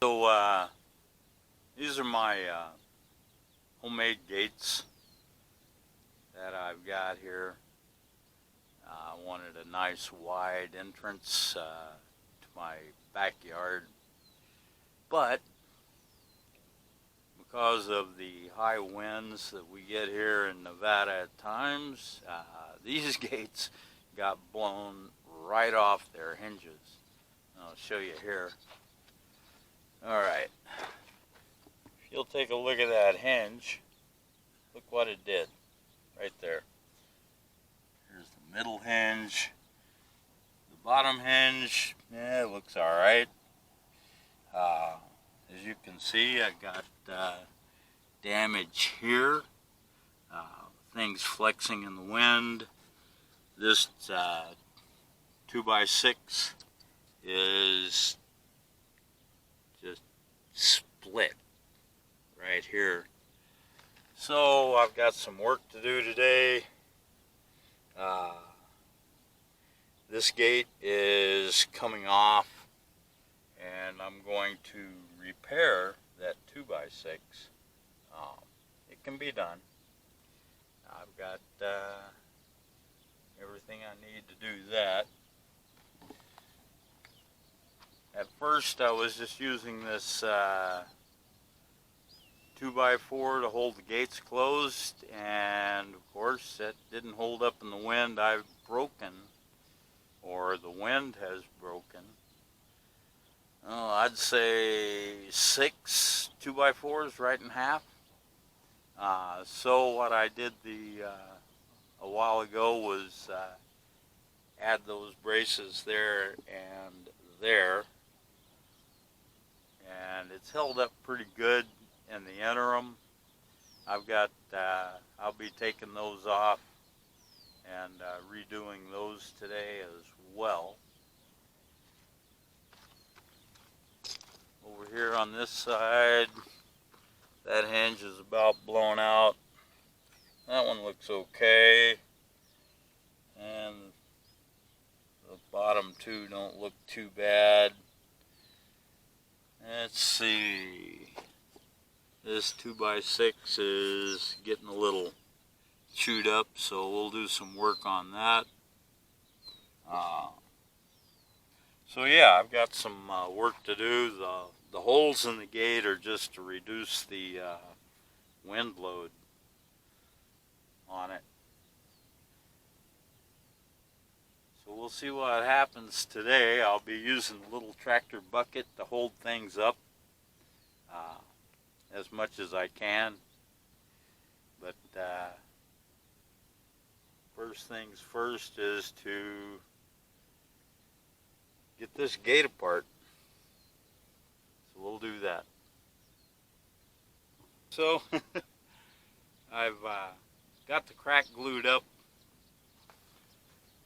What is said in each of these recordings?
So these are my homemade gates that I've got here. I wanted a nice wide entrance to my backyard, but because of the high winds that we get here in Nevada at times, these gates got blown right off their hinges. I'll show you here. Alright, if you'll take a look at that hinge, look what it did right there. Here's the middle hinge. The bottom hinge, yeah, it looks alright. As you can see, I got damage here. Things flexing in the wind. This 2x6 is just split right here. So I've got some work to do today. This gate is coming off, and I'm going to repair that 2x6. It can be done. I've got everything I need to do that. At first I was just using this 2x4 to hold the gates closed, and of course it didn't hold up in the wind. I've broken, or the wind has broken, I'd say 6 2x4s right in half. So what I did a while ago was add those braces there and there, and it's held up pretty good in the interim. I've got I'll be taking those off and redoing those today as well. Over here on this side, that hinge is about blown out. That one looks okay, and the bottom two don't look too bad. Let's see, this 2x6 is getting a little chewed up, so we'll do some work on that. So yeah, I've got some work to do. The holes in the gate are just to reduce the wind load on it. So we'll see what happens today. I'll be using a little tractor bucket to hold things up as much as I can. But first things first is to get this gate apart. So we'll do that. So I've got the crack glued up.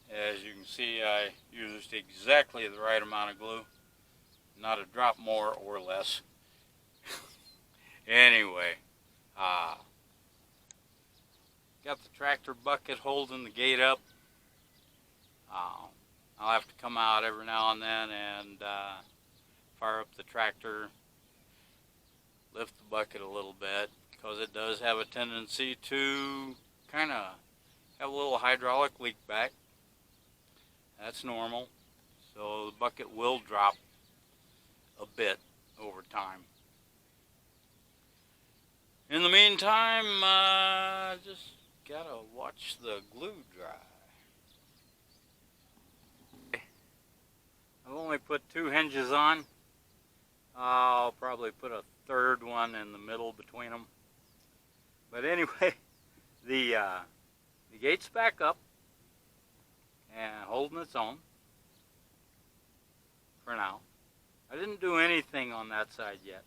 As you can see, I used exactly the right amount of glue, not a drop more or less. Anyway, got the tractor bucket holding the gate up. I'll have to come out every now and then and fire up the tractor, lift the bucket a little bit, because it does have a tendency to kind of have a little hydraulic leak back. That's normal, so the bucket will drop a bit over time. In the meantime, just gotta watch the glue dry. I've only put 2 hinges on. I'll probably put a third one in the middle between them. But anyway, the gate's back up and holding its own for now. I didn't do anything on that side yet.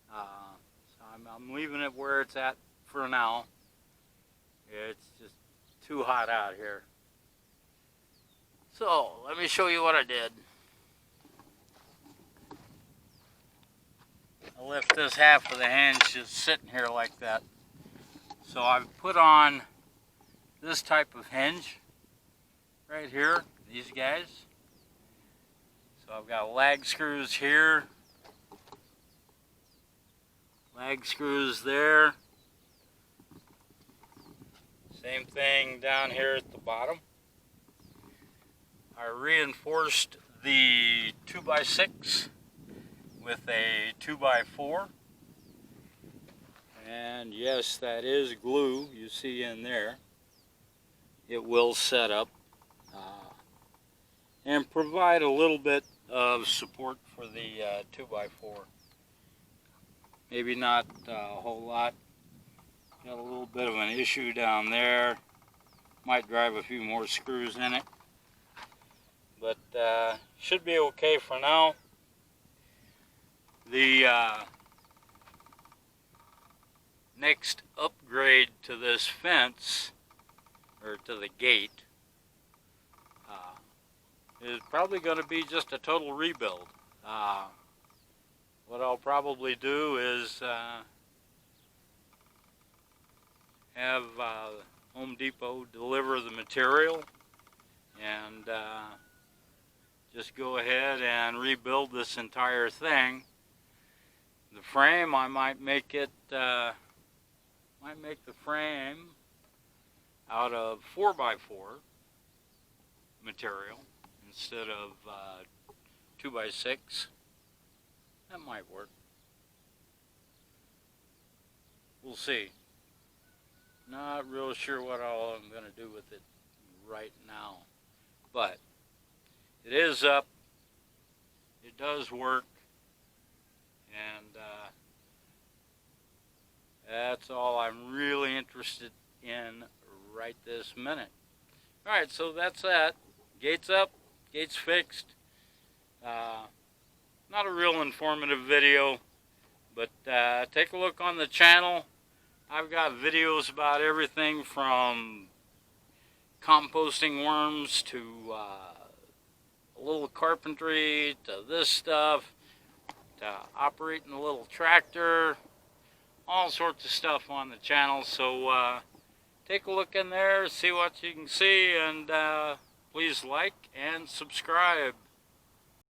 So I'm leaving it where it's at for now. It's just too hot out here. So let me show you what I did. I left this half of the hinge just sitting here like that. So I've put on this type of hinge right here, these guys. So I've got lag screws here Mag screws there. Same thing down here at the bottom. I reinforced the 2x6 with a 2x4. And yes, that is glue you see in there. It will set up and provide a little bit of support for the 2x4. Maybe not a whole lot. Got a little bit of an issue down there. Might drive a few more screws in it. But should be okay for now. The next upgrade to this fence, or to the gate, is probably going to be just a total rebuild. What I'll probably do is have Home Depot deliver the material and just go ahead and rebuild this entire thing. The frame, I might make it, the frame out of 4x4 material instead of 2x6. That might work. We'll see. Not real sure what all I'm going to do with it right now. But it is up. It does work. And that's all I'm really interested in right this minute. Alright, so that's that. Gate's up. Gate's fixed. Not a real informative video, but take a look on the channel. I've got videos about everything from composting worms to a little carpentry to this stuff, to operating a little tractor, all sorts of stuff on the channel. So take a look in there, see what you can see, and please like and subscribe.